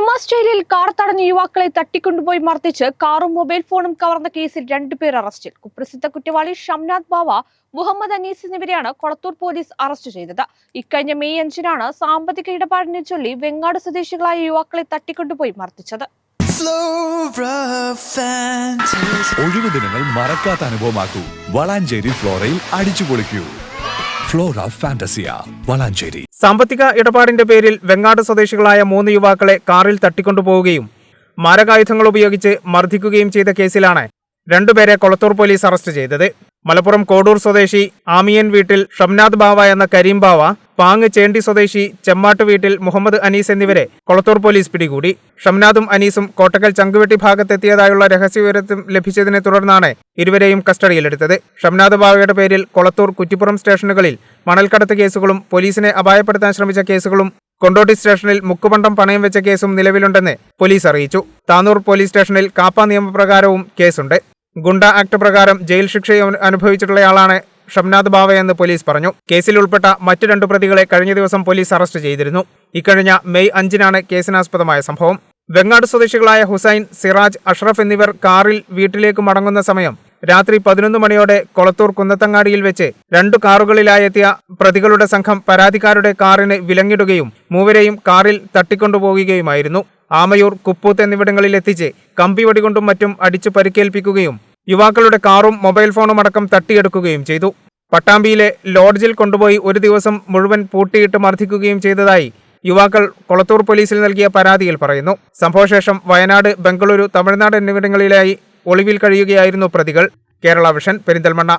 നെമ്മാസ് ജയിലിൽ കാർ തടഞ്ഞ യുവാക്കളെ തട്ടിക്കൊണ്ടുപോയി മർദ്ദിച്ച് കാറും മൊബൈൽ ഫോണും കവർന്ന കേസിൽ 2 പേർ അറസ്റ്റിൽ. കുപ്രസിദ്ധ കുറ്റവാളി ഷംനാദ് ബാവ, മുഹമ്മദ് അനീസ് എന്നിവരെയാണ് കൊളത്തൂർ പോലീസ് അറസ്റ്റ് ചെയ്തത്. ഇക്കഴിഞ്ഞ മെയ് 5-നാണ് സാമ്പത്തിക ഇടപാടിനെ ചൊല്ലി വെങ്ങാട് സ്വദേശികളായ യുവാക്കളെ തട്ടിക്കൊണ്ടുപോയി മർദ്ദിച്ചത്. ഒഴിവു ദിനങ്ങൾ മറക്കാത്ത അനുഭവമാക്കൂ. വളാഞ്ചേരി ഫ്ലോറയിൽ അടിച്ചുപൊളിക്കൂ. Flora Fantasia, Valanchery. സാമ്പത്തിക ഇടപാടിന്റെ പേരിൽ വെങ്ങാട് സ്വദേശികളായ 3 യുവാക്കളെ കാറിൽ തട്ടിക്കൊണ്ടുപോവുകയും മാരകായുധങ്ങൾ ഉപയോഗിച്ച് മർദ്ദിക്കുകയും ചെയ്ത കേസിലാണ് 2 പേരെ കൊളത്തൂർ പോലീസ് അറസ്റ്റ് ചെയ്തത്. മലപ്പുറം കോഡൂർ സ്വദേശി ആമിയൻ വീട്ടിൽ ഷംനാദ് ബാവ എന്ന കരീം ബാവ, പാങ് ചേണ്ടി സ്വദേശി ചെമ്മാട്ട് വീട്ടിൽ മുഹമ്മദ് അനീസ് എന്നിവരെ കൊളത്തൂർ പോലീസ് പിടികൂടി. ഷംനാദും അനീസും കോട്ടക്കൽ ചങ്കുവെട്ടി ഭാഗത്തെത്തിയതായുള്ള രഹസ്യവിവരം ലഭിച്ചതിനെ തുടർന്നാണ് ഇരുവരെയും കസ്റ്റഡിയിലെടുത്തത്. ഷംനാദ് ബാവയുടെ പേരിൽ കൊളത്തൂർ, കുറ്റിപ്പുറം സ്റ്റേഷനുകളിൽ മണൽക്കടത്ത് കേസുകളും പോലീസിനെ അപായപ്പെടുത്താൻ ശ്രമിച്ച കേസുകളും കൊണ്ടോട്ടി സ്റ്റേഷനിൽ മുക്കുപണ്ടം പണയം വെച്ച കേസും നിലവിലുണ്ടെന്ന് പോലീസ് അറിയിച്ചു. താനൂർ പോലീസ് സ്റ്റേഷനിൽ കാപ്പ നിയമപ്രകാരവും കേസുണ്ട്. ഗുണ്ട ആക്ട് പ്രകാരം ജയിൽ ശിക്ഷ അനുഭവിച്ചിട്ടുള്ളയാളാണ് ഷംനാദ് ബാവയെന്ന് പോലീസ് പറഞ്ഞു. കേസിൽ ഉൾപ്പെട്ട മറ്റ് 2 പ്രതികളെ കഴിഞ്ഞ ദിവസം പോലീസ് അറസ്റ്റ് ചെയ്തിരുന്നു. ഇക്കഴിഞ്ഞ മെയ് 5-നാണ് കേസിനാസ്പദമായ സംഭവം. വെങ്ങാട് സ്വദേശികളായ ഹുസൈൻ, സിറാജ്, അഷ്റഫ് എന്നിവർ കാറിൽ വീട്ടിലേക്ക് മടങ്ങുന്ന സമയം രാത്രി 11 മണിയോടെ കൊളത്തൂർ കുന്നത്തങ്ങാടിയിൽ വെച്ച് 2 കാറുകളിലായെത്തിയ പ്രതികളുടെ സംഘം പരാതിക്കാരുടെ കാറിന് വിലങ്ങിടുകയും മൂവരെയും കാറിൽ തട്ടിക്കൊണ്ടുപോകുകയുമായിരുന്നു. ആമയൂർ, കുപ്പൂത്ത് എന്നിവിടങ്ങളിൽ എത്തിച്ച് കമ്പിവടി കൊണ്ടും മറ്റും അടിച്ചു പരിക്കേൽപ്പിക്കുകയും യുവാക്കളുടെ കാറും മൊബൈൽ ഫോണും അടക്കം തട്ടിയെടുക്കുകയും ചെയ്തു. പട്ടാമ്പിയിലെ ലോഡ്ജിൽ കൊണ്ടുപോയി 1 ദിവസം മുഴുവൻ പൂട്ടിയിട്ട് മർദ്ദിക്കുകയും ചെയ്തതായി യുവാക്കൾ കൊളത്തൂർ പോലീസിൽ നൽകിയ പരാതിയിൽ പറയുന്നു. സംഭവശേഷം വയനാട്, ബംഗളൂരു, തമിഴ്നാട് എന്നിവിടങ്ങളിലായി ഒളിവിൽ കഴിയുകയായിരുന്നു പ്രതികൾ. കേരള വിഷൻ, പെരിന്തൽമണ്ണ.